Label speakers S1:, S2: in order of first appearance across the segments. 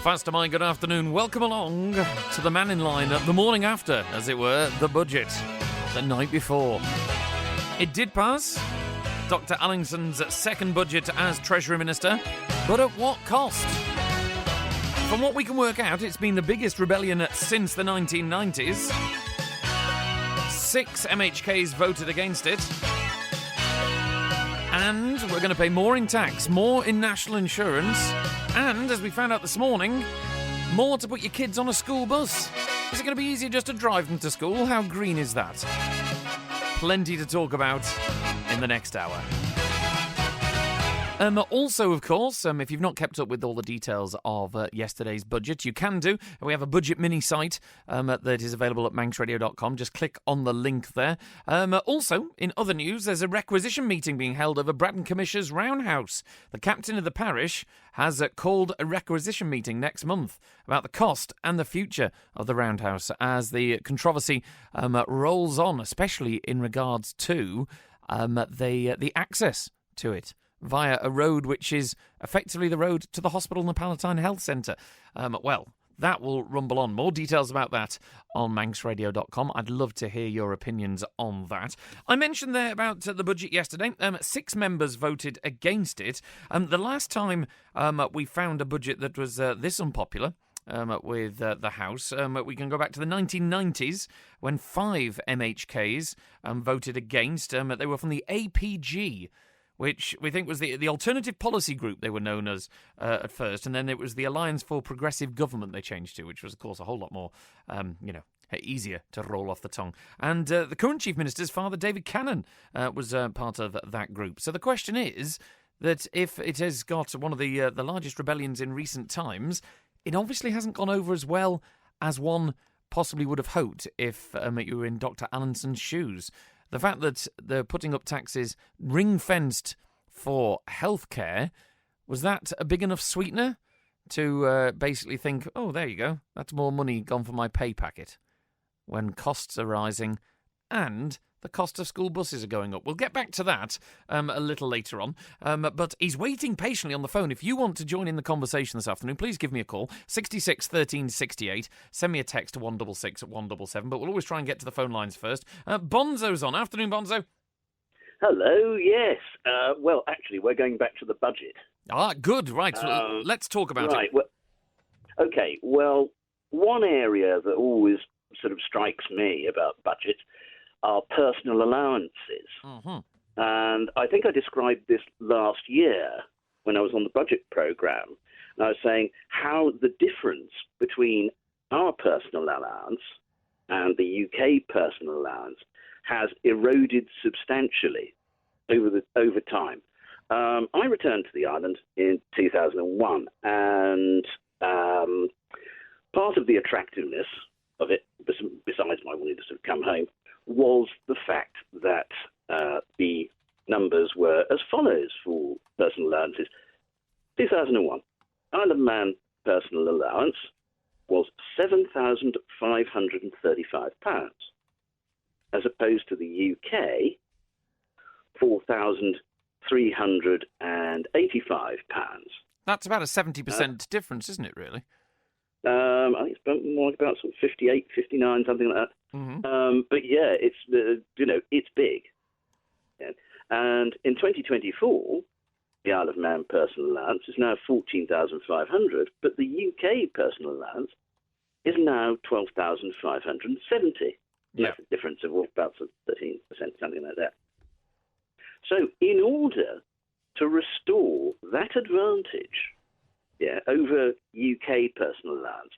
S1: Fastermind, good afternoon. Welcome along to the Mannin Line, the morning after, as it were, the budget, the night before. It did pass, Dr. Allinson's second budget as Treasury Minister, but at what cost? From what we can work out, it's been the biggest rebellion since the 1990s. 6 MHKs voted against it. And we're going to pay more in tax, more in national insurance, and, as we found out this morning, more to put your kids on a school bus. Is it going to be easier just to drive them to school? How green is that? Plenty to talk about in the next hour. Also, of course, if you've not kept up with all the details of yesterday's budget, you can do. We have a budget mini site that is available at manxradio.com. Just click on the link there. Also, in other news, there's a requisition meeting being held over Bratton Commissioner's Roundhouse. The captain of the parish has called a requisition meeting next month about the cost and the future of the Roundhouse as the controversy rolls on, especially in regards to the access to it via a road which is effectively the road to the hospital and the Palatine Health Centre. Well, that will rumble on. More details about that on manxradio.com. I'd love to hear your opinions on that. I mentioned there about the budget yesterday. 6 members voted against it. The last time we found a budget that was this unpopular with the House, we can go back to the 1990s when 5 MHKs voted against. They were from the APG, which we think was the Alternative Policy Group they were known as at first, and then it was the Alliance for Progressive Government they changed to, which was, of course, a whole lot more, easier to roll off the tongue. And the current Chief Minister's father, David Cannon, was part of that group. So the question is that if it has got one of the largest rebellions in recent times, it obviously hasn't gone over as well as one possibly would have hoped if you were in Dr. Allinson's shoes. The fact that they're putting up taxes ring-fenced for healthcare, was that a big enough sweetener to basically think, oh, there you go, that's more money gone for my pay packet, when costs are rising and the cost of school buses are going up? We'll get back to that a little later on. But he's waiting patiently on the phone. If you want to join in the conversation this afternoon, please give me a call, 66 13 68. Send me a text to 166 177. But we'll always try and get to the phone lines first. Bonzo's on. Afternoon, Bonzo.
S2: Hello, yes. Well, actually, we're going back to the budget.
S1: Ah, good. Right. So let's talk about it.
S2: Well, okay. Well, one area that always sort of strikes me about budget are personal allowances. Mm-hmm. And I think I described this last year when I was on the budget programme. And I was saying how the difference between our personal allowance and the UK personal allowance has eroded substantially over time. I returned to the island in 2001, and part of the attractiveness of it, besides my wanting to sort of come home, was the fact that the numbers were as follows for personal allowances. 2001, Isle of Man personal allowance was £7,535, as opposed to the UK, £4,385.
S1: That's about a 70% difference, isn't it, really?
S2: I think it's more about sort of 58, 59, something like that. Mm-hmm. But yeah, it's big. Yeah. And in 2024, the Isle of Man personal allowance is now 14,500, but the UK personal allowance is now 12,570. Yeah. That's a difference of about 13%, something like that. So in order to restore that advantage, over UK personal allowance,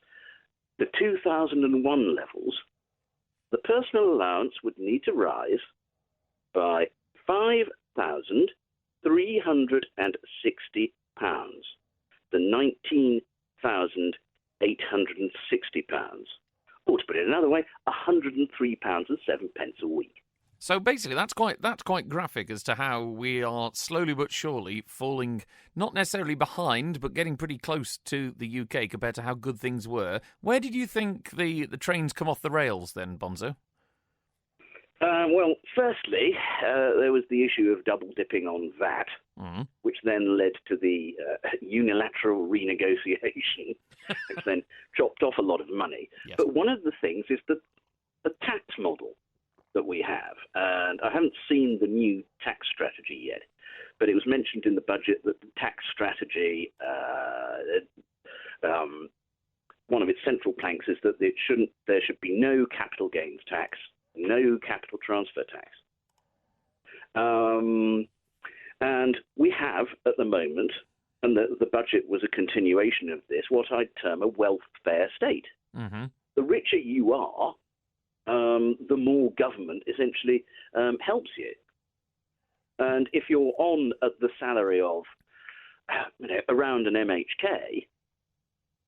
S2: the 2001 levels, the personal allowance would need to rise by £5,360 to £19,860. Or to put it another way, £103.07 a week.
S1: So basically, that's quite graphic as to how we are slowly but surely falling, not necessarily behind, but getting pretty close to the UK compared to how good things were. Where did you think the trains come off the rails then, Bonzo?
S2: Well, firstly, there was the issue of double dipping on VAT, which then led to the unilateral renegotiation, which then chopped off a lot of money.
S1: Yes.
S2: But one of the things is the tax model that we have. And I haven't seen the new tax strategy yet, but it was mentioned in the budget that the tax strategy, one of its central planks is that there should be no capital gains tax, no capital transfer tax. And we have, at the moment, and the budget was a continuation of this, what I'd term a welfare state. Mm-hmm. The richer you are, the more government essentially helps you. And if you're on the salary of around an MHK,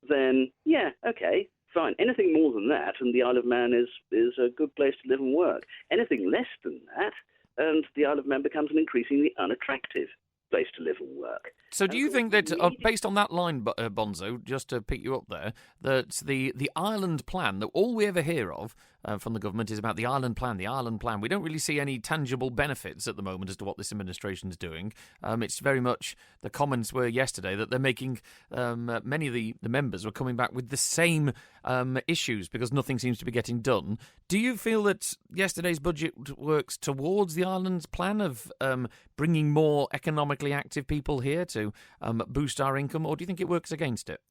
S2: then yeah, okay, fine. Anything more than that, and the Isle of Man is a good place to live and work. Anything less than that, and the Isle of Man becomes an increasingly unattractive place to live and work.
S1: So do you think that, based on that line, Bonzo, just to pick you up there, that the island plan, that all we ever hear of from the government is about the island plan, we don't really see any tangible benefits at the moment as to what this administration is doing. It's very much, the comments were yesterday that they're making, many of the members were coming back with the same issues because nothing seems to be getting done. Do you feel that yesterday's budget works towards the island's plan of bringing more economically active people here to boost our income, or do you think it works against it?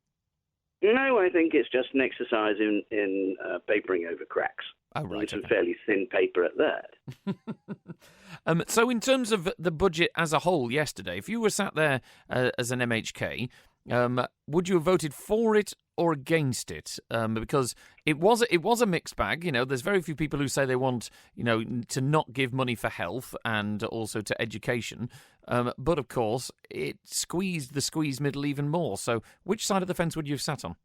S2: No, I think it's just an exercise in papering over cracks.
S1: Oh, right.
S2: It's some fairly thin paper at that.
S1: So in terms of the budget as a whole yesterday, if you were sat there as an MHK, would you have voted for it or against it? Because it was a mixed bag. There's very few people who say they want, to not give money for health and also to education. But of course, it squeezed the squeeze middle even more. So which side of the fence would you have sat on?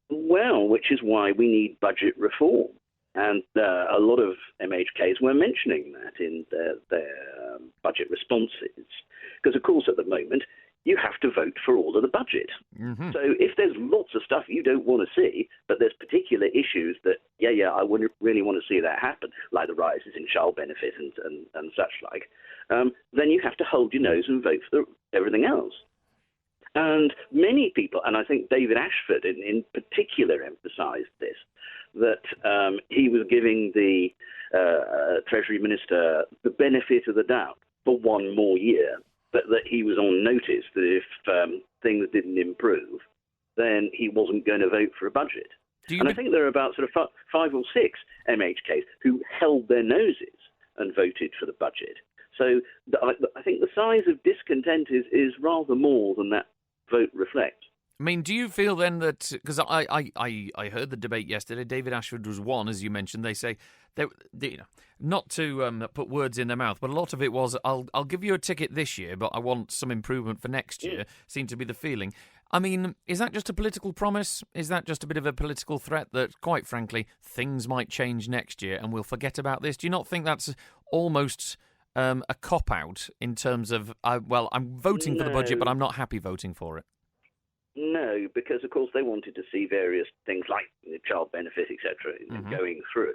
S2: Well, which is why we need budget reform. And a lot of MHKs were mentioning that in their budget responses. Because, of course, at the moment, you have to vote for all of the budget. Mm-hmm. So if there's lots of stuff you don't want to see, but there's particular issues that, I wouldn't really want to see that happen, like the rises in child benefit and such like, then you have to hold your nose and vote for everything else. And many people, and I think David Ashford in particular emphasised this, that he was giving the Treasury Minister the benefit of the doubt for one more year, but that he was on notice that if things didn't improve, then he wasn't going to vote for a budget. I think there are about sort of 5 or 6 MHKs who held their noses and voted for the budget. So I think the size of discontent is rather more than that vote reflects.
S1: I mean, do you feel then that, because I heard the debate yesterday, David Ashford was one, as you mentioned, they say, not to put words in their mouth, but a lot of it was, I'll give you a ticket this year, but I want some improvement for next year, seemed to be the feeling. I mean, is that just a political promise? Is that just a bit of a political threat that, quite frankly, things might change next year and we'll forget about this? Do you not think that's almost a cop-out in terms of, I'm voting for the budget, but I'm not happy voting for it?
S2: No, because, of course, they wanted to see various things like child benefit, etc., going through.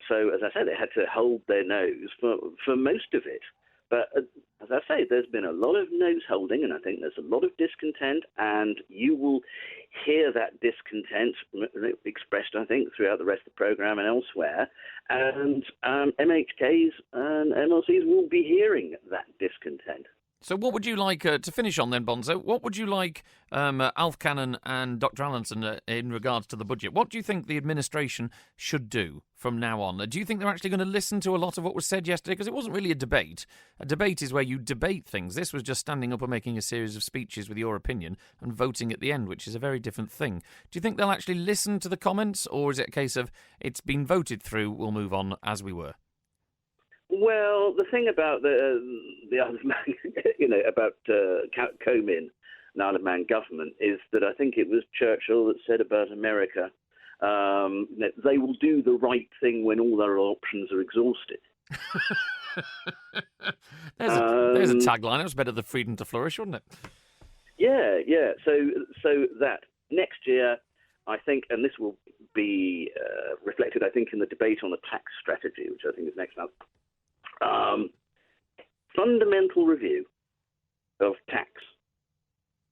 S2: So, as I said, they had to hold their nose for most of it. But, as I say, there's been a lot of nose-holding, and I think there's a lot of discontent, and you will hear that discontent expressed, I think, throughout the rest of the programme and elsewhere. And MHKs and MLCs will be hearing that discontent.
S1: So what would you like, to finish on then, Bonzo, what would you like Alf Cannon and Dr. Allinson in regards to the budget? What do you think the administration should do from now on? Do you think they're actually going to listen to a lot of what was said yesterday? Because it wasn't really a debate. A debate is where you debate things. This was just standing up and making a series of speeches with your opinion and voting at the end, which is a very different thing. Do you think they'll actually listen to the comments, or is it a case of it's been voted through, we'll move on as we were?
S2: Well, the thing about the Isle of Man, about Comyn and Isle of Man government is that I think it was Churchill that said about America, that they will do the right thing when all their options are exhausted.
S1: there's a tagline. It was better than freedom to flourish, wouldn't it?
S2: Yeah. So that next year, I think, and this will be reflected, I think, in the debate on the tax strategy, which I think is next month. Fundamental review of tax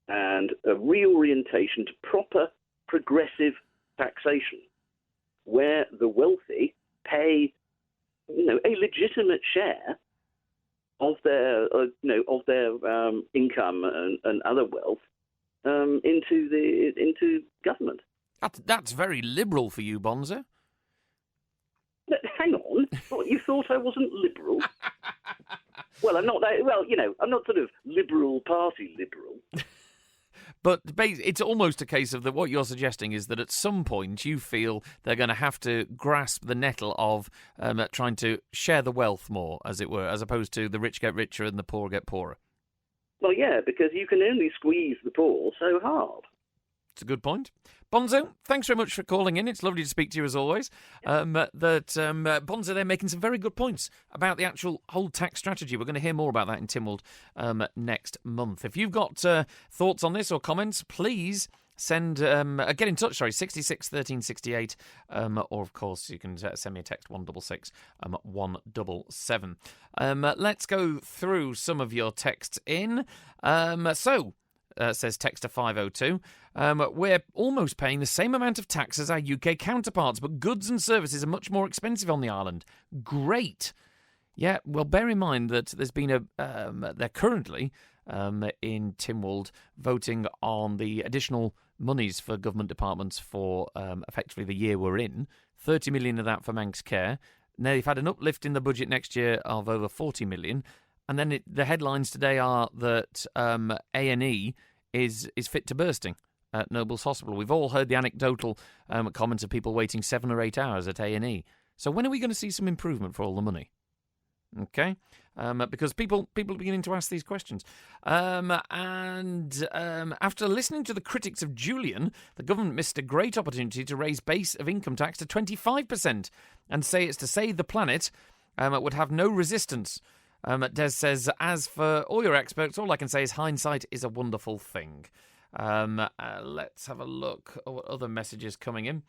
S2: and a reorientation to proper progressive taxation, where the wealthy pay, a legitimate share of their, income and other wealth into government.
S1: That's very liberal for you, Bonza.
S2: Hang on, what, you thought I wasn't liberal? Well, I'm not. I'm not sort of liberal party liberal.
S1: But it's almost a case of that. What you're suggesting is that at some point you feel they're going to have to grasp the nettle of trying to share the wealth more, as it were, as opposed to the rich get richer and the poor get poorer.
S2: Well, yeah, because you can only squeeze the poor so hard.
S1: It's a good point. Bonzo, thanks very much for calling in. It's lovely to speak to you as always. Bonzo, they're making some very good points about the actual whole tax strategy. We're going to hear more about that in Tynwald next month. If you've got thoughts on this or comments, please get in touch, 66 13 68, or of course you can send me a text 166 177. Let's go through some of your texts in. Says Texter 502, we're almost paying the same amount of tax as our UK counterparts, but goods and services are much more expensive on the island. Great. Yeah, well, bear in mind that there's been they're currently in Tynwald voting on the additional monies for government departments for effectively the year we're in. 30 million of that for Manx Care. Now they've had an uplift in the budget next year of over 40 million. And then the headlines today are that A&E is fit to bursting at Nobles Hospital. We've all heard the anecdotal comments of people waiting 7 or 8 hours at A&E. So when are we going to see some improvement for all the money? Okay, because people are beginning to ask these questions. After listening to the critics of Julian, the government missed a great opportunity to raise base of income tax to 25% and say it's to save the planet. It would have no resistance. Des says, as for all your experts, all I can say is hindsight is a wonderful thing. Let's have a look at what other messages coming in.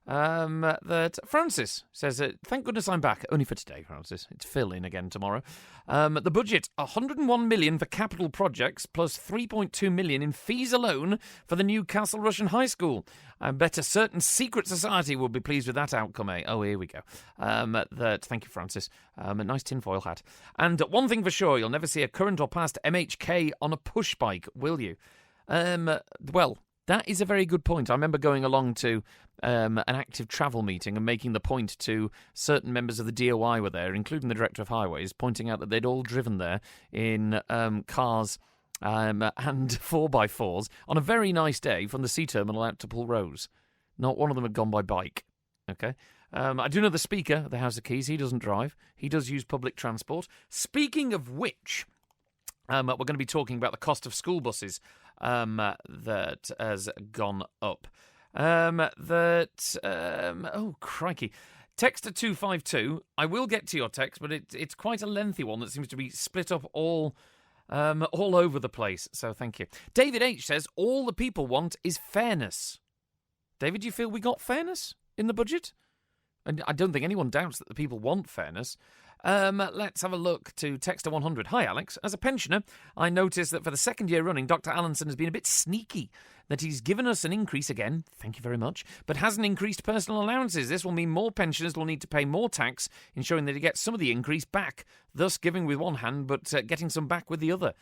S1: That Francis says, thank goodness I'm back. Only for today, Francis. It's Phil in again tomorrow. The budget, 101 million for capital projects, plus 3.2 million in fees alone for the new Castle Russian High School. I bet a certain secret society will be pleased with that outcome, eh? Oh, here we go. Thank you, Francis. A nice tinfoil hat. And one thing for sure, you'll never see a current or past MHK on a push bike, will you? Well, that is a very good point. I remember going along to an active travel meeting and making the point to certain members of the DOI were there, including the Director of Highways, pointing out that they'd all driven there in cars and 4x4s on a very nice day from the sea terminal out to Pulrose. Not one of them had gone by bike. Okay. I do know the Speaker of the House of Keys. He doesn't drive. He does use public transport. Speaking of which, we're going to be talking about the cost of school buses that has gone up. Oh, crikey. Texter 252. I will get to your text, but it's quite a lengthy one that seems to be split up all over the place. So thank you. David H says, all the people want is fairness. David, do you feel we got fairness in the budget? And I don't think anyone doubts that the people want fairness. Let's have a look to Texter 100. Hi, Alex. As a pensioner, I noticed that for the second year running, Dr. Allenson has been a bit sneaky, that he's given us an increase again, thank you very much, but hasn't increased personal allowances. This will mean more pensioners will need to pay more tax, ensuring that he gets some of the increase back, thus giving with one hand, but getting some back with the other.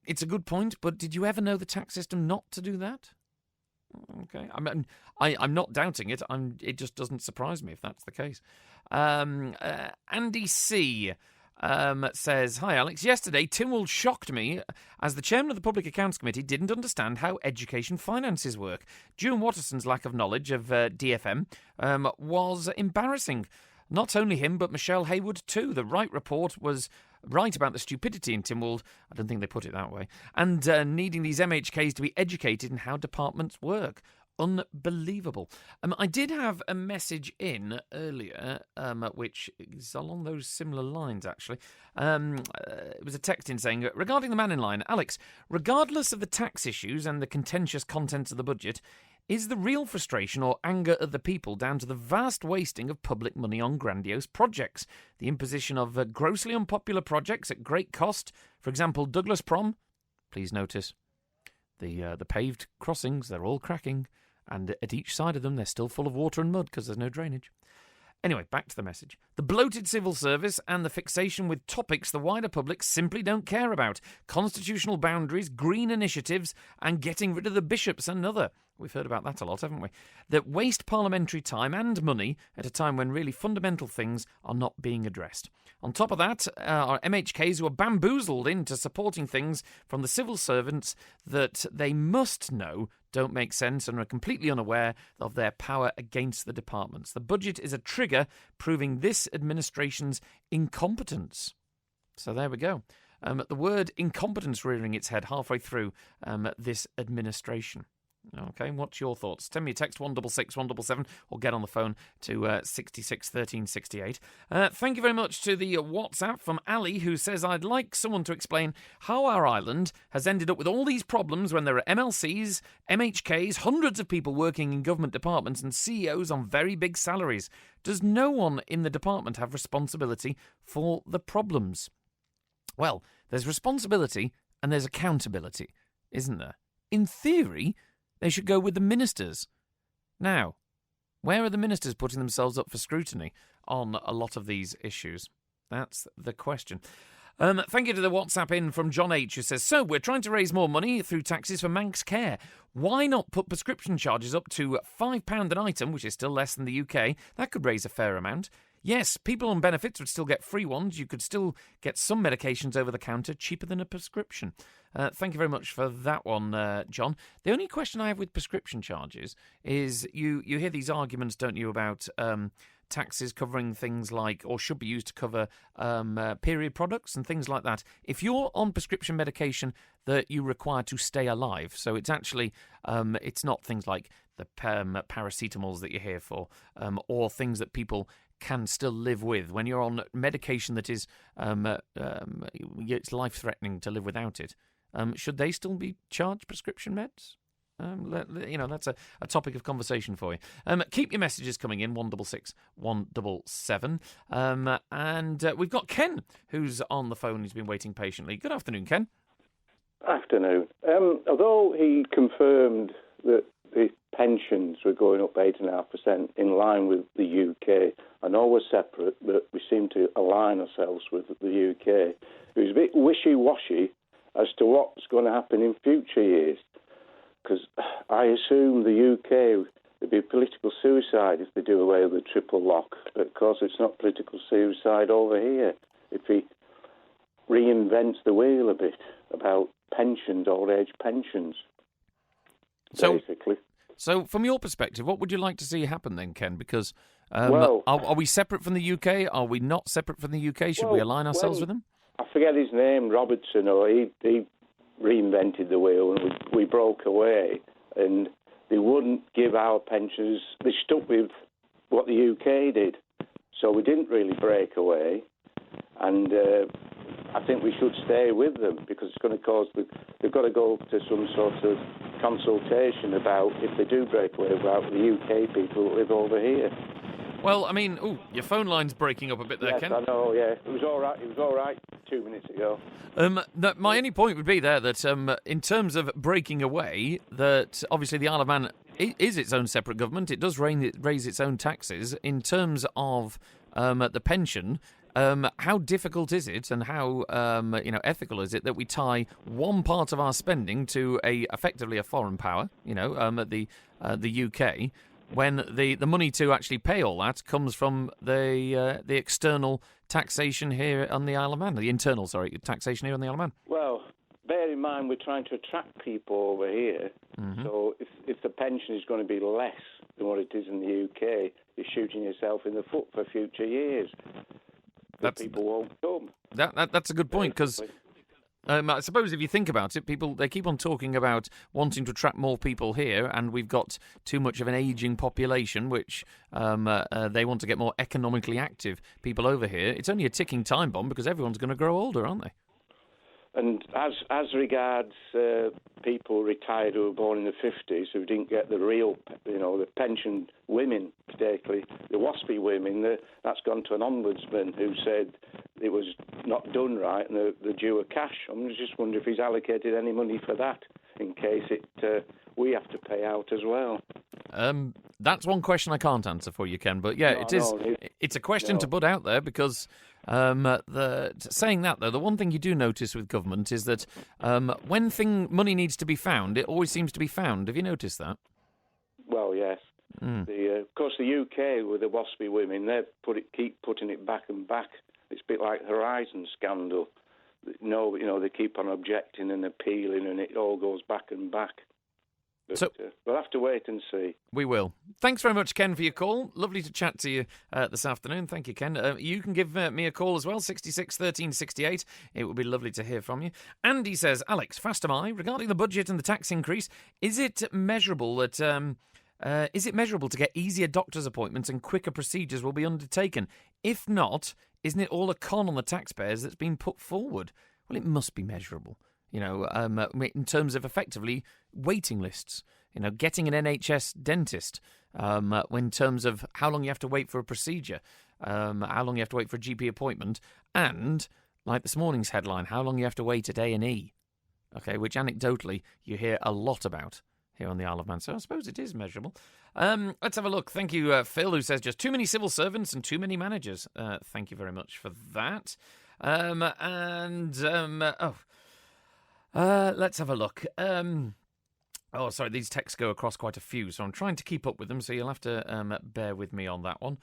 S1: It's a good point, but did you ever know the tax system not to do that? Okay, I'm not doubting it. It just doesn't surprise me if that's the case. Andy C says, hi Alex, yesterday Tynwald shocked me as the chairman of the Public Accounts Committee didn't understand how education finances work. June Watterson's lack of knowledge of DFM was embarrassing. Not only him, but Michelle Haywood too. The Wright report was right about the stupidity in Tynwald. I don't think they put it that way. And needing these MHKs to be educated in how departments work. Unbelievable. I did have a message in earlier, which is along those similar lines, actually. It was a text in saying, regarding the Mannin Line, Alex, regardless of the tax issues and the contentious contents of the budget, Is the real frustration or anger of the people down to the vast wasting of public money on grandiose projects? The imposition of grossly unpopular projects at great cost. For example, Douglas Prom. Please notice the paved crossings, they're all cracking. And at each side of them, they're still full of water and mud because there's no drainage. Anyway, back to the message. The bloated civil service and the fixation with topics the wider public simply don't care about. Constitutional boundaries, green initiatives, and getting rid of the bishops, another. We've heard about that a lot, haven't we? That waste parliamentary time and money at a time when really fundamental things are not being addressed. On top of that, are MHKs who are bamboozled into supporting things from the civil servants that they must know don't make sense and are completely unaware of their power against the departments. The budget is a trigger proving this administration's incompetence. So there we go. The word incompetence rearing its head halfway through this administration. Okay, what's your thoughts? Send me a text 166 177 or get on the phone to 66 13 68. Thank you very much to the WhatsApp from Ali, who says, I'd like someone to explain how our island has ended up with all these problems when there are MLCs, MHKs, hundreds of people working in government departments and CEOs on very big salaries. Does no one in the department have responsibility for the problems? Well, there's responsibility and there's accountability, isn't there? In theory, they should go with the ministers. Now, where are the ministers putting themselves up for scrutiny on a lot of these issues? That's the question. Thank you to the WhatsApp in from John H, who says, so we're trying to raise more money through taxes for Manx Care. Why not put prescription charges up to £5 an item, which is still less than the UK? That could raise a fair amount. Yes, people on benefits would still get free ones. You could still get some medications over the counter cheaper than a prescription. Thank you very much for that one, John. The only question I have with prescription charges is you hear these arguments, don't you, about taxes covering things like, or should be used to cover period products and things like that. If you're on prescription medication that you require to stay alive, so it's actually, it's not things like the paracetamols that you're here for, or things that people can still live with. When you're on medication that is, it's life-threatening to live without it, should they still be charged prescription meds? That's a topic of conversation for you. Keep your messages coming in, 166 177. And we've got Ken, who's on the phone. He's been waiting patiently. Good afternoon, Ken.
S3: Afternoon. Although he confirmed that the pensions were going up 8.5% in line with the UK, I know we're separate, but we seem to align ourselves with the UK. It was a bit wishy-washy as to what's going to happen in future years, because I assume the UK would be political suicide if they do away with the triple lock. But of course, it's not political suicide over here if he reinvents the wheel a bit about pensions, old age pensions, basically.
S1: So from your perspective, what would you like to see happen then, Ken? Because are we separate from the UK? Are we not separate from the UK? Should we align ourselves with them?
S3: I forget his name, Robertson, or he reinvented the wheel and we broke away, and they wouldn't give our pensioners, they stuck with what the UK did. So we didn't really break away, and I think we should stay with them because it's going to cause, they've got to go to some sort of consultation about if they do break away about the UK people that live over here.
S1: Well, I mean, your phone line's breaking up a bit there,
S3: yes,
S1: Ken.
S3: I know, yeah. It was all right 2 minutes ago.
S1: My only point would be there that in terms of breaking away, that obviously the Isle of Man is its own separate government. It does raise its own taxes. In terms of the pension, how difficult is it and how ethical is it that we tie one part of our spending to effectively a foreign power, the UK, when the money to actually pay all that comes from the external taxation here on the Isle of Man, the internal, taxation here on the Isle of Man?
S3: Well, bear in mind we're trying to attract people over here, so if the pension is going to be less than what it is in the UK, you're shooting yourself in the foot for future years. People won't come.
S1: That's a good point, because I suppose if you think about it, they keep on talking about wanting to attract more people here, and we've got too much of an ageing population, which they want to get more economically active people over here. It's only a ticking time bomb because everyone's going to grow older, aren't they?
S3: And as regards people retired who were born in the 50s who didn't get the real, the pensioned women, particularly the WASPy women, that's gone to an ombudsman who said it was not done right and they're due a cash. I'm just wondering if he's allocated any money for that in case we have to pay out as well.
S1: That's one question I can't answer for you, Ken. But yeah, it's a question to put out there because saying that though, the one thing you do notice with government is that when money needs to be found, it always seems to be found. Have you noticed that?
S3: Well, yes. Of course, the UK with the WASPy women, they keep putting it back and back. It's a bit like the Horizon scandal. They keep on objecting and appealing, and it all goes back and back. But, so we'll have to wait and see.
S1: We will. Thanks very much, Ken, for your call. Lovely to chat to you this afternoon. Thank you, Ken. You can give me a call as well, 66 13 68. It would be lovely to hear from you. Andy says, Alex, fast am I? Regarding the budget and the tax increase, is it measurable to get easier doctor's appointments and quicker procedures will be undertaken? If not, isn't it all a con on the taxpayers that's been put forward? Well, it must be measurable. In terms of effectively waiting lists, getting an NHS dentist, in terms of how long you have to wait for a procedure, how long you have to wait for a GP appointment, and, like this morning's headline, how long you have to wait at A&E, which anecdotally you hear a lot about here on the Isle of Man. So I suppose it is measurable. Let's have a look. Thank you, Phil, who says just too many civil servants and too many managers. Thank you very much for that. Let's have a look. Sorry, these texts go across quite a few, so I'm trying to keep up with them, so you'll have to bear with me on that one.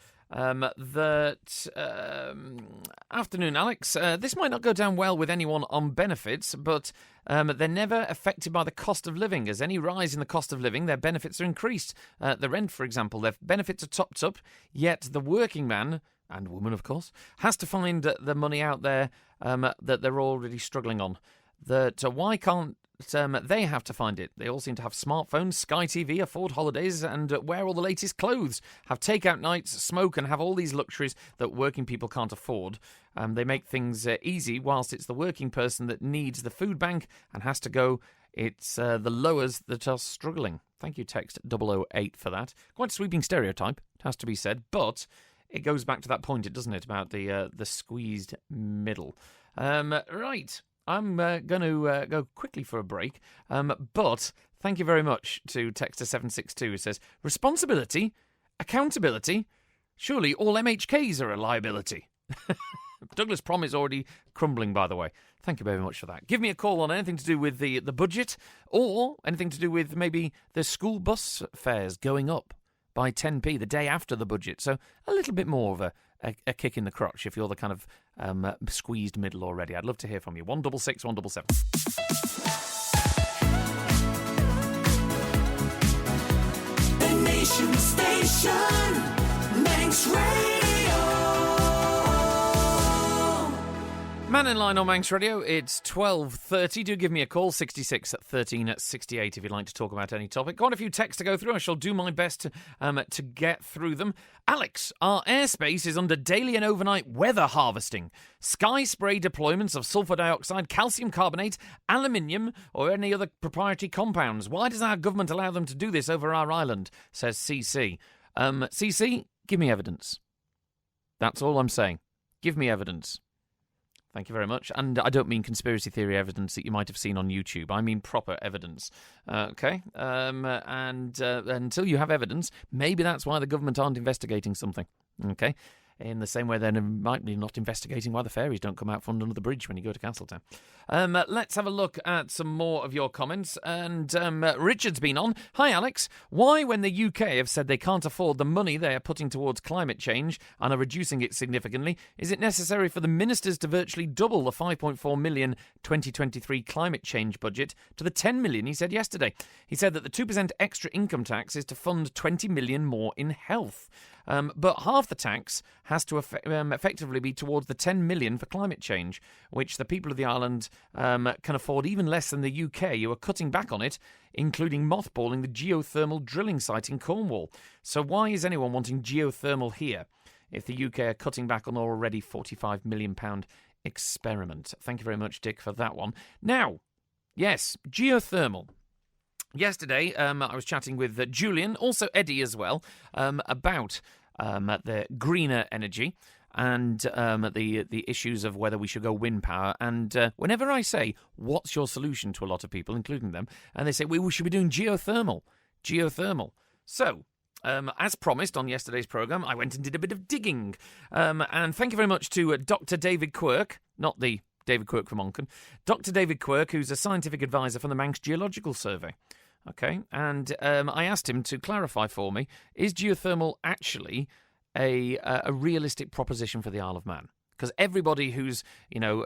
S1: Afternoon, Alex. This might not go down well with anyone on benefits, but they're never affected by the cost of living. As any rise in the cost of living, their benefits are increased. The rent, for example, their benefits are topped up, yet the working man, and woman, of course, has to find the money out there that they're already struggling on. Why can't they have to find it? They all seem to have smartphones, Sky TV, afford holidays, and wear all the latest clothes, have takeout nights, smoke, and have all these luxuries that working people can't afford. They make things easy, whilst it's the working person that needs the food bank and has to go. It's the lowers that are struggling. Thank you, text 008 for that. Quite a sweeping stereotype, it has to be said, but it goes back to that point, doesn't it, about the squeezed middle. Right. I'm going to go quickly for a break, but thank you very much to Texter 762 who says, responsibility, accountability, surely all MHKs are a liability. Douglas Prom is already crumbling, by the way. Thank you very much for that. Give me a call on anything to do with the budget or anything to do with maybe the school bus fares going up by 10p the day after the budget. So a little bit more of a kick in the crotch if you're the kind of squeezed middle already. I'd love to hear from you. 166 177.
S4: The Nation Station, Manx Radio.
S1: Mannin Line on Manx Radio. It's 12:30. Do give me a call, 66 13 68, if you'd like to talk about any topic. Quite a few texts to go through. I shall do my best to get through them. Alex, our airspace is under daily and overnight weather harvesting. Sky spray deployments of sulphur dioxide, calcium carbonate, aluminium, or any other proprietary compounds. Why does our government allow them to do this over our island? Says CC. CC, give me evidence. That's all I'm saying. Give me evidence. Thank you very much. And I don't mean conspiracy theory evidence that you might have seen on YouTube. I mean proper evidence. Okay? Until you have evidence, maybe that's why the government aren't investigating something. Okay? In the same way they might be not investigating why the fairies don't come out from under the bridge when you go to Castletown. Let's have a look at some more of your comments. And Richard's been on. Hi, Alex. Why, when the UK have said they can't afford the money they are putting towards climate change and are reducing it significantly, is it necessary for the ministers to virtually double the 5.4 million 2023 climate change budget to the 10 million he said yesterday? He said that the 2% extra income tax is to fund 20 million more in health. But half the tax has to effectively be towards the 10 million for climate change, which the people of the island can afford even less than the UK, who are cutting back on it, including mothballing the geothermal drilling site in Cornwall. So why is anyone wanting geothermal here if the UK are cutting back on already £45 million experiment. Thank you very much, Dick, for that one. Now, yes, geothermal. Yesterday, I was chatting with Julian, also Eddie as well, about the greener energy and the issues of whether we should go wind power. And whenever I say, what's your solution to a lot of people, including them, and they say, we should be doing geothermal. So, as promised on yesterday's programme, I went and did a bit of digging. And thank you very much to Dr. David Quirk, not the David Quirk from Onken, Dr. David Quirk, who's a scientific advisor from the Manx Geological Survey. Okay, and I asked him to clarify for me, is geothermal actually a realistic proposition for the Isle of Man? Because everybody who's,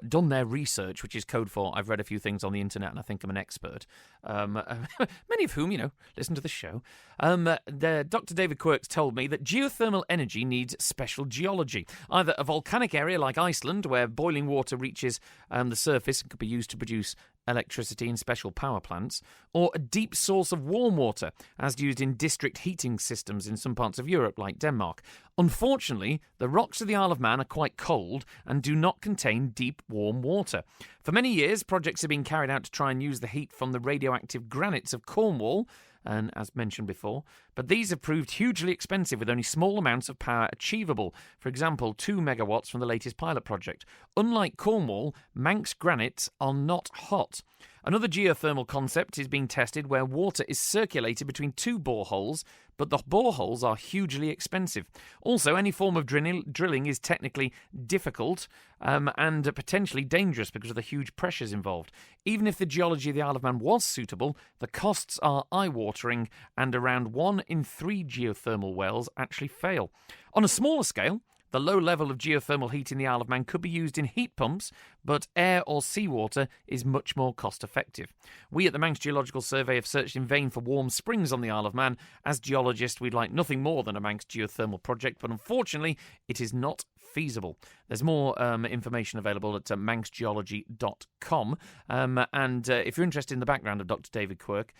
S1: done their research, which is code for, I've read a few things on the internet and I think I'm an expert, many of whom, listen to the show, Dr. David Quirks told me that geothermal energy needs special geology, either a volcanic area like Iceland, where boiling water reaches the surface and could be used to produce electricity in special power plants, or a deep source of warm water, as used in district heating systems in some parts of Europe, like Denmark. Unfortunately, the rocks of the Isle of Man are quite cold and do not contain deep, warm water. For many years, projects have been carried out to try and use the heat from the radioactive granites of Cornwall, and as mentioned before, but these have proved hugely expensive with only small amounts of power achievable. For example, 2 megawatts from the latest pilot project. Unlike Cornwall, Manx granites are not hot. Another geothermal concept is being tested where water is circulated between two boreholes, but the boreholes are hugely expensive. Also, any form of drilling is technically difficult and potentially dangerous because of the huge pressures involved. Even if the geology of the Isle of Man was suitable, the costs are eye-watering, and around 1 in 3 geothermal wells actually fail. On a smaller scale, the low level of geothermal heat in the Isle of Man could be used in heat pumps, but air or seawater is much more cost-effective. We at the Manx Geological Survey have searched in vain for warm springs on the Isle of Man. As geologists, we'd like nothing more than a Manx geothermal project, but unfortunately, it is not feasible. There's more information available at manxgeology.com. And if you're interested in the background of Dr. David Quirk,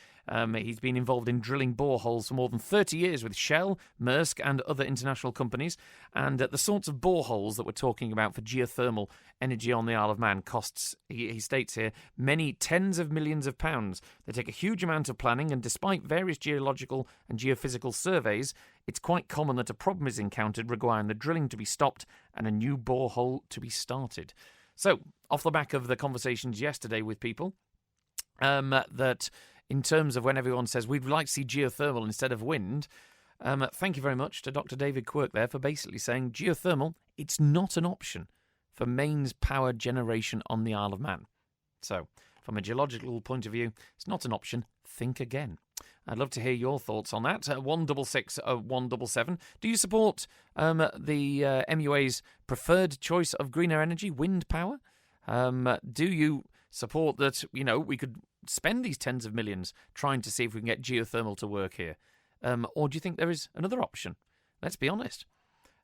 S1: he's been involved in drilling boreholes for more than 30 years with Shell, Maersk and other international companies. And the sorts of boreholes that we're talking about for geothermal energy on the Isle of Man costs, he states here, many tens of millions of pounds. They take a huge amount of planning, and despite various geological and geophysical surveys, it's quite common that a problem is encountered requiring the drilling to be stopped and a new borehole to be started. So, off the back of the conversations yesterday with people, that in terms of when everyone says we'd like to see geothermal instead of wind, thank you very much to Dr. David Quirk there for basically saying geothermal, it's not an option for mains power generation on the Isle of Man. So, from a geological point of view, it's not an option. Think again. I'd love to hear your thoughts on that. 166 177. Do you support the MUA's preferred choice of greener energy, wind power? Do you support that, we could spend these tens of millions trying to see if we can get geothermal to work here? Or do you think there is another option? Let's be honest.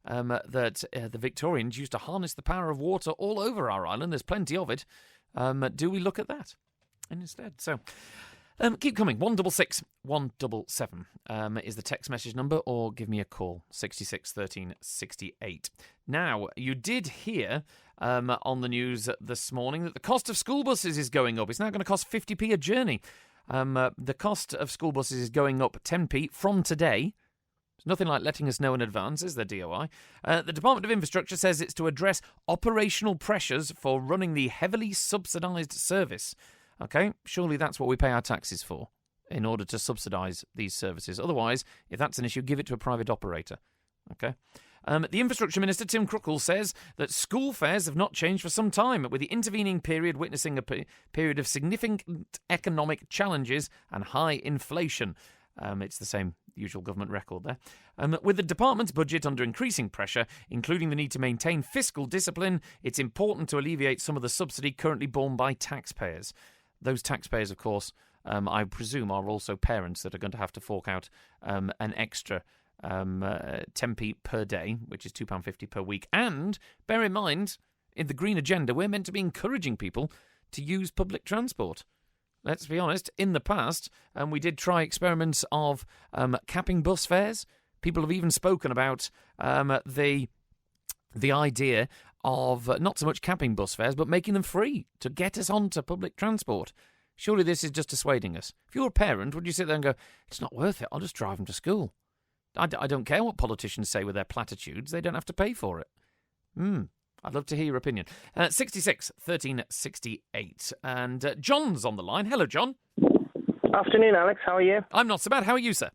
S1: That the Victorians used to harness the power of water all over our island. There's plenty of it. Do we look at that instead? So, keep coming. 166 177 is the text message number, or give me a call, 66 13 68. Now, you did hear on the news this morning that the cost of school buses is going up. It's now going to cost 50p a journey. The cost of school buses is going up 10p from today. It's nothing like letting us know in advance, is there, DOI? The Department of Infrastructure says it's to address operational pressures for running the heavily subsidised service. OK, surely that's what we pay our taxes for, in order to subsidise these services. Otherwise, if that's an issue, give it to a private operator. OK. The Infrastructure Minister, Tim Crookall, says that school fares have not changed for some time, with the intervening period witnessing a period of significant economic challenges and high inflation. It's the same usual government record there. With the department's budget under increasing pressure, including the need to maintain fiscal discipline, it's important to alleviate some of the subsidy currently borne by taxpayers. Those taxpayers, of course, I presume are also parents that are going to have to fork out an extra 10p per day, which is £2.50 per week. And bear in mind, in the green agenda, we're meant to be encouraging people to use public transport. Let's be honest, in the past, we did try experiments of capping bus fares. People have even spoken about the idea of not so much capping bus fares, but making them free to get us onto public transport. Surely this is just dissuading us. If you're a parent, would you sit there and go, it's not worth it, I'll just drive them to school? I don't care what politicians say with their platitudes, they don't have to pay for it. I'd love to hear your opinion. 66 13 68. And John's on the line. Hello, John.
S5: Afternoon, Alex. How are you?
S1: I'm not so bad. How are you, sir?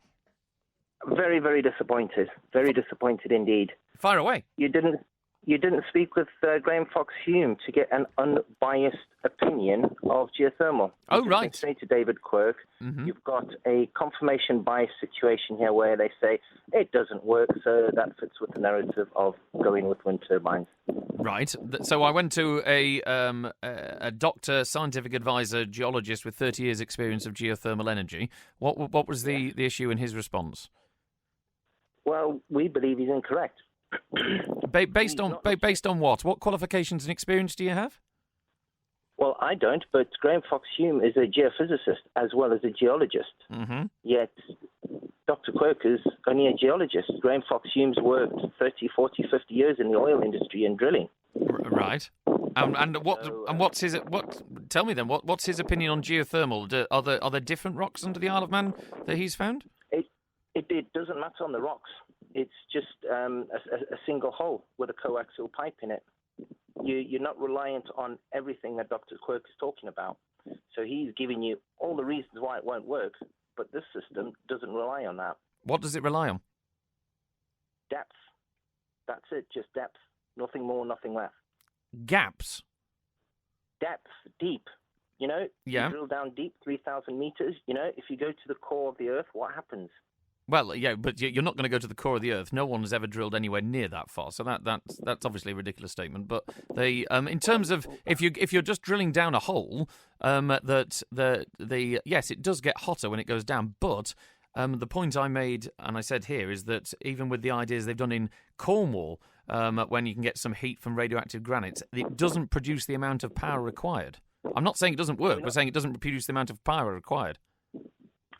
S5: Very, very disappointed. Very disappointed indeed.
S1: Fire away.
S5: You didn't speak with Graham Fox-Hume to get an unbiased opinion of geothermal.
S1: Oh, right.
S5: Say to David Quirk, you've got a confirmation bias situation here where they say it doesn't work, so that fits with the narrative of going with wind turbines.
S1: Right. So I went to a doctor, scientific advisor, geologist with 30 years' experience of geothermal energy. What was the issue in his response?
S5: Well, we believe he's incorrect.
S1: Based on what? What qualifications and experience do you have?
S5: Well, I don't, but Graham Fox-Hume is a geophysicist as well as a geologist. Yet Dr. Quirk is only a geologist. Graham Fox-Hume's worked 30, 40, 50 years in the oil industry and drilling.
S1: Right. What's his? Tell me then. What's his opinion on geothermal? Are there different rocks under the Isle of Man that he's found?
S5: It doesn't matter on the rocks. It's just a single hole with a coaxial pipe in it. You're not reliant on everything that Dr. Quirk is talking about. So he's giving you all the reasons why it won't work, but this system doesn't rely on that.
S1: What does it rely on?
S5: Depth. That's it, just depth. Nothing more, nothing less.
S1: Gaps?
S5: Depth, deep.
S1: Yeah.
S5: You drill down deep, 3,000 meters. If you go to the core of the Earth, what happens?
S1: Well, yeah, but you're not going to go to the core of the Earth. No one has ever drilled anywhere near that far, so that's obviously a ridiculous statement. But they, in terms of if you're just drilling down a hole, yes, it does get hotter when it goes down. But the point I made and I said here is that even with the ideas they've done in Cornwall, when you can get some heat from radioactive granite, it doesn't produce the amount of power required. I'm not saying it doesn't work. We're saying it doesn't produce the amount of power required.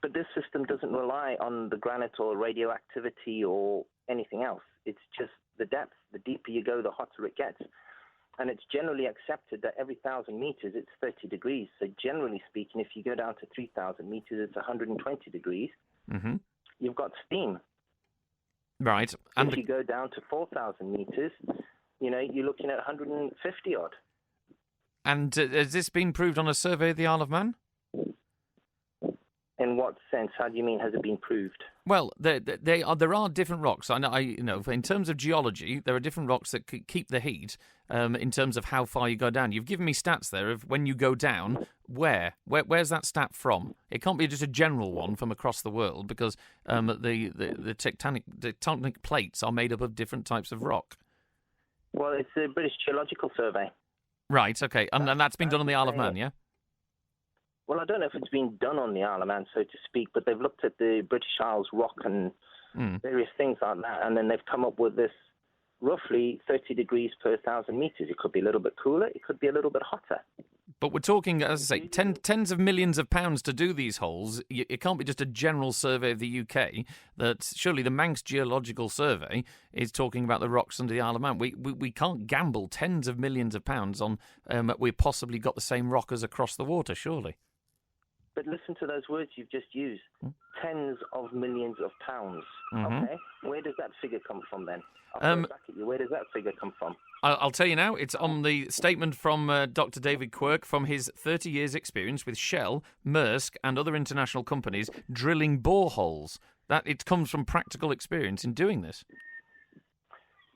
S5: But this system doesn't rely on the granite or radioactivity or anything else. It's just the depth. The deeper you go, the hotter it gets. And it's generally accepted that every 1,000 meters, it's 30 degrees. So generally speaking, if you go down to 3,000 meters, it's 120 degrees. You've got steam.
S1: Right.
S5: And if you go down to 4,000 meters, you're looking at 150 odd. And
S1: has this been proved on a survey of the Isle of Man?
S5: In what sense? How do you mean has it been proved?
S1: Well, there are different rocks. I know, in terms of geology, there are different rocks that keep the heat. In terms of how far you go down, you've given me stats there of when you go down. Where's that stat from? It can't be just a general one from across the world because the tectonic plates are made up of different types of rock.
S5: Well, it's the British Geological Survey.
S1: Right. Okay, and that's been done on the Isle of Man, yeah.
S5: Well, I don't know if it's been done on the Isle of Man, so to speak, but they've looked at the British Isles rock and various things like that, and then they've come up with this roughly 30 degrees per 1,000 meters. It could be a little bit cooler, it could be a little bit hotter.
S1: But we're talking, as I say, tens of millions of pounds to do these holes. It can't be just a general survey of the UK. That surely the Manx Geological Survey is talking about the rocks under the Isle of Man. We can't gamble tens of millions of pounds on we possibly got the same rock as across the water, surely.
S5: But listen to those words you've just used. Tens of millions of pounds. Okay? Where does that figure come from then? I'll throw it back at you. Where does that figure come from?
S1: I'll tell you now. It's on the statement from Dr. David Quirk from his 30 years' experience with Shell, Maersk and other international companies drilling boreholes. That it comes from practical experience in doing this.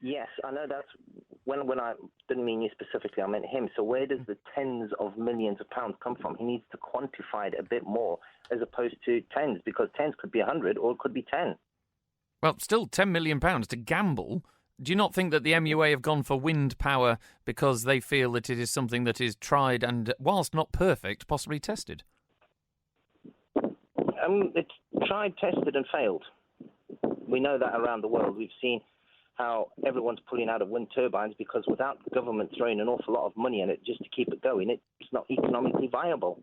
S5: Yes, I know that's... When I didn't mean you specifically, I meant him. So where does the tens of millions of pounds come from? He needs to quantify it a bit more as opposed to tens, because tens could be 100 or it could be 10.
S1: Well, still £10 million to gamble. Do you not think that the MUA have gone for wind power because they feel that it is something that is tried and, whilst not perfect, possibly tested?
S5: It's tried, tested and failed. We know that around the world. We've seen how everyone's pulling out of wind turbines because without the government throwing an awful lot of money in it just to keep it going, it's not economically viable.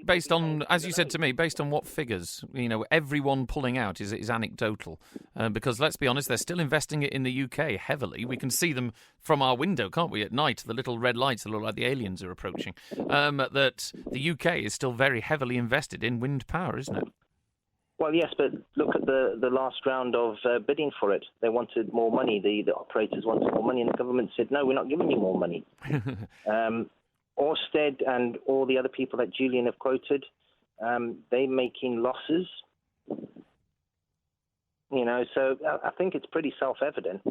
S1: Based on, as you said to me, based on what figures? Everyone pulling out is anecdotal. Because let's be honest, they're still investing it in the UK heavily. We can see them from our window, can't we, at night? The little red lights that look like the aliens are approaching. That the UK is still very heavily invested in wind power, isn't it?
S5: Well, yes, but look at the last round of bidding for it. They wanted more money. The operators wanted more money, and the government said, no, we're not giving you more money. Ørsted and all the other people that Julian have quoted, they're making losses. So I think it's pretty self-evident.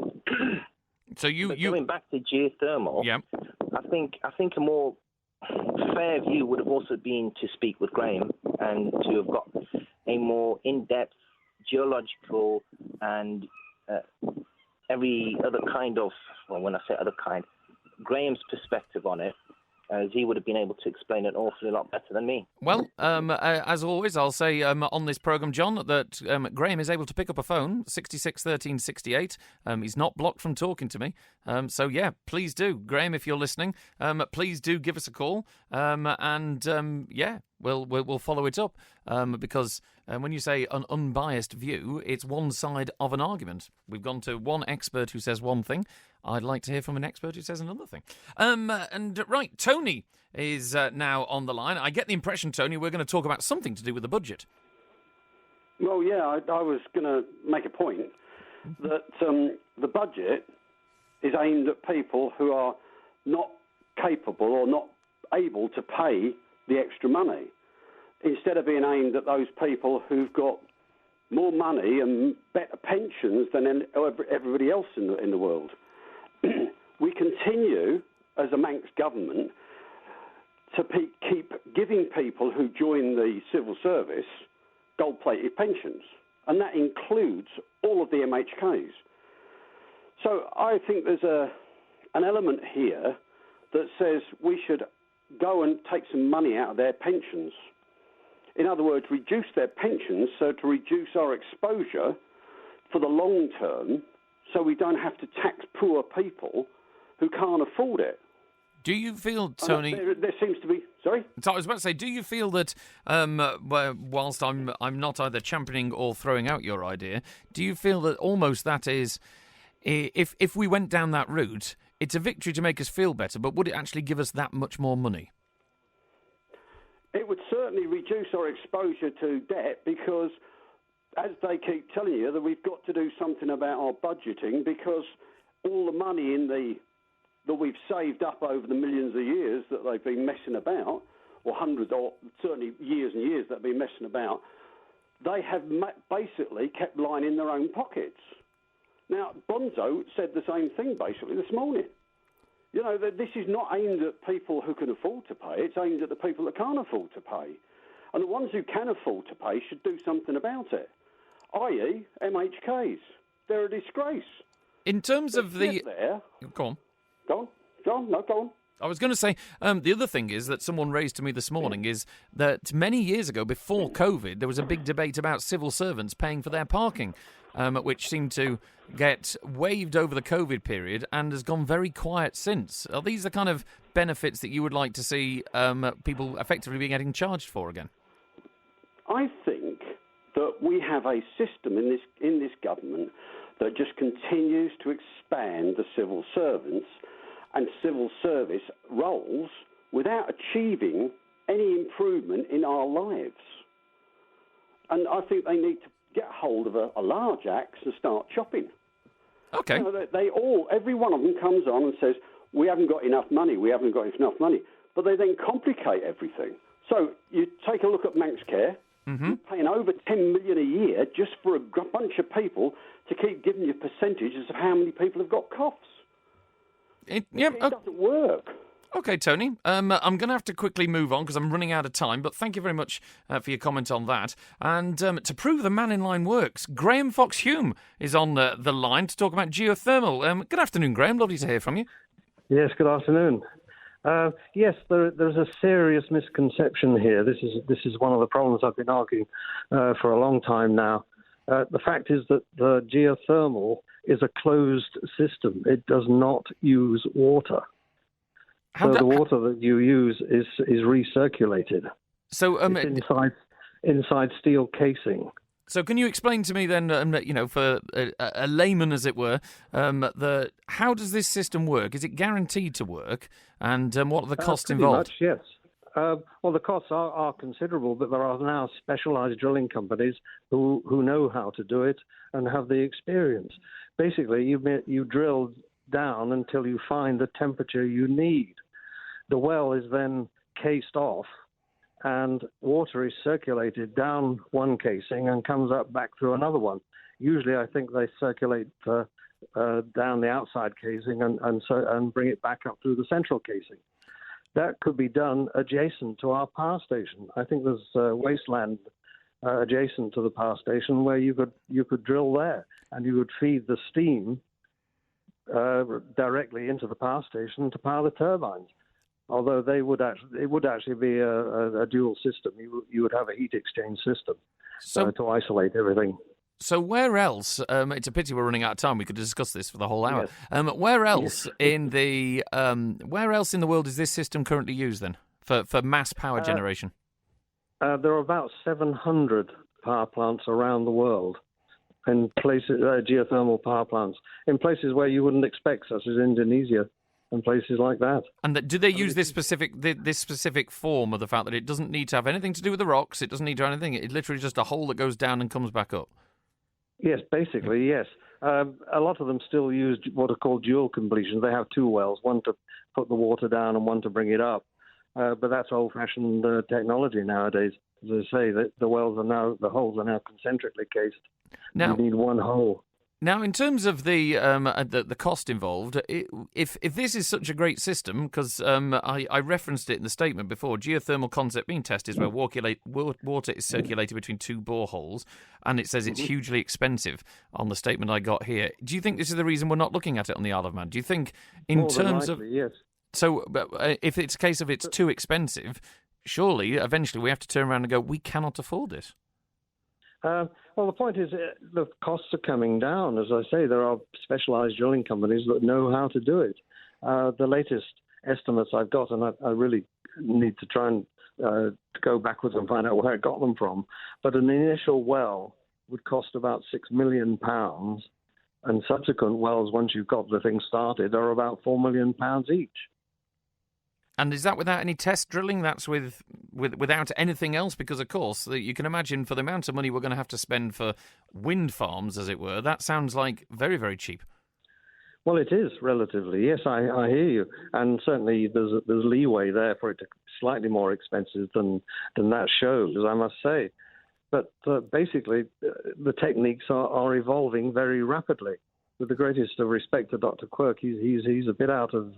S1: So
S5: going back to geothermal,
S1: yeah.
S5: I think a more fair view would have also been to speak with Graham and to have got a more in-depth geological and every other kind of, well, when I say other kind, Graham's perspective on it, as he would have been able to explain it an awfully lot better than me.
S1: Well, as always, I'll say on this programme, John, that Graham is able to pick up a phone, 66 13 68. He's not blocked from talking to me. So, yeah, please do. Graham, if you're listening, please do give us a call. We'll follow it up. Because when you say an unbiased view, it's one side of an argument. We've gone to one expert who says one thing. I'd like to hear from an expert who says another thing. Right, Tony is now on the line. I get the impression, Tony, we're going to talk about something to do with the budget.
S6: Well, yeah, I was going to make a point that the budget is aimed at people who are not capable or not able to pay the extra money, instead of being aimed at those people who've got more money and better pensions than everybody else in the world. We continue, as a Manx government, to keep giving people who join the civil service gold-plated pensions, and that includes all of the MHKs. So I think there's an element here that says we should go and take some money out of their pensions. In other words, reduce their pensions so to reduce our exposure for the long term, so we don't have to tax poor people who can't afford it.
S1: Do you feel, Tony...
S6: There seems to be... Sorry?
S1: So I was about to say, do you feel that, whilst I'm not either championing or throwing out your idea, do you feel that almost that is, if we went down that route, it's a victory to make us feel better, but would it actually give us that much more money?
S6: It would certainly reduce our exposure to debt because, as they keep telling you, that we've got to do something about our budgeting because all the money that we've saved up over the millions of years that they've been messing about, or hundreds, or certainly years and years that they've been messing about, they have basically kept lying in their own pockets. Now, Bonzo said the same thing basically this morning. You know, that this is not aimed at people who can afford to pay, it's aimed at the people that can't afford to pay. And the ones who can afford to pay should do something about it, i.e. MHKs. They're a disgrace.
S1: In terms of the... Go on.
S6: Go on.
S1: I was going to say, the other thing is that someone raised to me this morning is that many years ago, before COVID, there was a big debate about civil servants paying for their parking, which seemed to get waived over the COVID period and has gone very quiet since. Are these the kind of benefits that you would like to see people effectively be getting charged for again?
S6: I think that we have a system in this government that just continues to expand the civil servants and civil service roles without achieving any improvement in our lives. And I think they need to get hold of a large axe and start chopping.
S1: Okay.
S6: You know, every one of them comes on and says, we haven't got enough money, but they then complicate everything. So you take a look at Manx Care, you're paying over $10 million a year just for a bunch of people to keep giving you percentages of how many people have got coughs. It doesn't work.
S1: Okay, Tony. I'm going to have to quickly move on because I'm running out of time, but thank you very much for your comment on that. And to prove the Mannin Line works, Graham Fox-Hume is on the line to talk about geothermal. Good afternoon, Graham. Lovely to hear from you.
S7: Yes, good afternoon. Yes, there's a serious misconception here. This is one of the problems I've been arguing for a long time now. The fact is that the geothermal is a closed system. It does not use water. So the water that you use is recirculated.
S1: So
S7: it's inside steel casing.
S1: So can you explain to me then, for a layman, as it were, how does this system work? Is it guaranteed to work? And what are the costs involved?
S7: Pretty much, yes. Well, the costs are considerable, but there are now specialised drilling companies who know how to do it and have the experience. Basically, you drill down until you find the temperature you need. The well is then cased off, and water is circulated down one casing and comes up back through another one. Usually, I think they circulate down the outside casing and bring it back up through the central casing. That could be done adjacent to our power station. I think there's wasteland adjacent to the power station where you could drill there, and you would feed the steam directly into the power station to power the turbines. Although it would actually be a dual system. You would have a heat exchange system to isolate everything.
S1: So where else? It's a pity we're running out of time. We could discuss this for the whole hour. Yes. Where else in the world is this system currently used then for mass power generation?
S7: There are about 700 power plants around the world, in places geothermal power plants in places where you wouldn't expect, such as Indonesia. And places like that. And
S1: do they use this specific form of the fact that it doesn't need to have anything to do with the rocks? It doesn't need to have anything. It's literally just a hole that goes down and comes back up.
S7: Yes, basically, yes. A lot of them still use what are called dual completions. They have two wells, one to put the water down and one to bring it up. But that's old-fashioned technology nowadays. As I say, the holes are now concentrically cased. Now, you need one hole.
S1: Now, in terms of the cost involved, if this is such a great system, because I referenced it in the statement before, geothermal concept being tested is where water is circulated between two boreholes, and it says it's hugely expensive on the statement I got here. Do you think this is the reason we're not looking at it on the Isle of Man? Do you think in terms of...
S7: Yes.
S1: So if it's a case of it's too expensive, surely eventually we have to turn around and go, we cannot afford it.
S7: Well, the point is the costs are coming down. As I say, there are specialised drilling companies that know how to do it. The latest estimates I've got, and I really need to try and go backwards and find out where I got them from, but an initial well would cost about £6 million, and subsequent wells, once you've got the thing started, are about £4 million each.
S1: And is that without any test drilling? That's without anything else? Because, of course, you can imagine for the amount of money we're going to have to spend for wind farms, as it were, that sounds like very, very cheap.
S7: Well, it is relatively. Yes, I hear you. And certainly there's leeway there for it to be slightly more expensive than that shows, I must say. But basically, the techniques are evolving very rapidly. With the greatest of respect to Dr. Quirk, he's a bit out of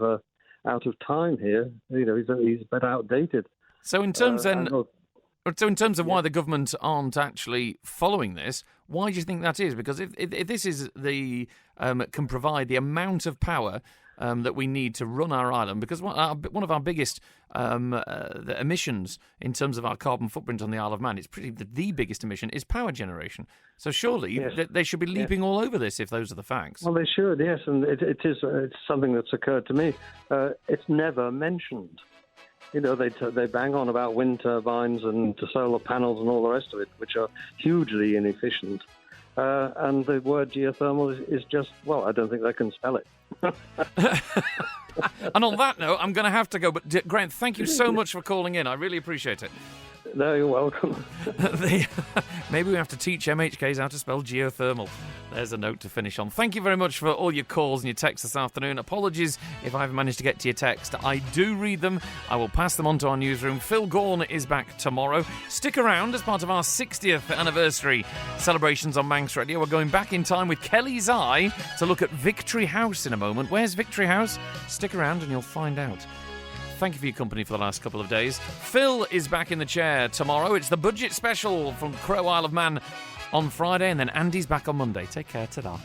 S7: time here. You know, he's a bit outdated.
S1: So in terms of why the government aren't actually following this, why do you think that is? Because if this is can provide the amount of power that we need to run our island, because one of our biggest the emissions in terms of our carbon footprint on the Isle of Man, it's pretty the biggest emission is power generation. So surely they should be leaping all over this if those are the facts.
S7: Well, they should, yes, and it's something that's occurred to me. It's never mentioned. You know, they bang on about wind turbines and solar panels and all the rest of it, which are hugely inefficient. And the word geothermal is just, well, I don't think they can spell it.
S1: And on that note, I'm going to have to go. But Grant, thank you so much for calling in. I really appreciate it.
S7: No, you're welcome.
S1: Maybe we have to teach MHKs how to spell geothermal. There's a note to finish on. Thank you very much for all your calls and your texts this afternoon. Apologies if I haven't managed to get to your text. I do read them. I will pass them on to our newsroom. Phil Gaughan is back tomorrow. Stick around as part of our 60th anniversary celebrations on Manx Radio. We're going back in time with Kelly's Eye to look at Victory House in a moment. Where's Victory House? Stick around and you'll find out. Thank you for your company for the last couple of days. Phil is back in the chair tomorrow. It's the budget special from Crow Isle of Man on Friday, and then Andy's back on Monday. Take care. Ta-da.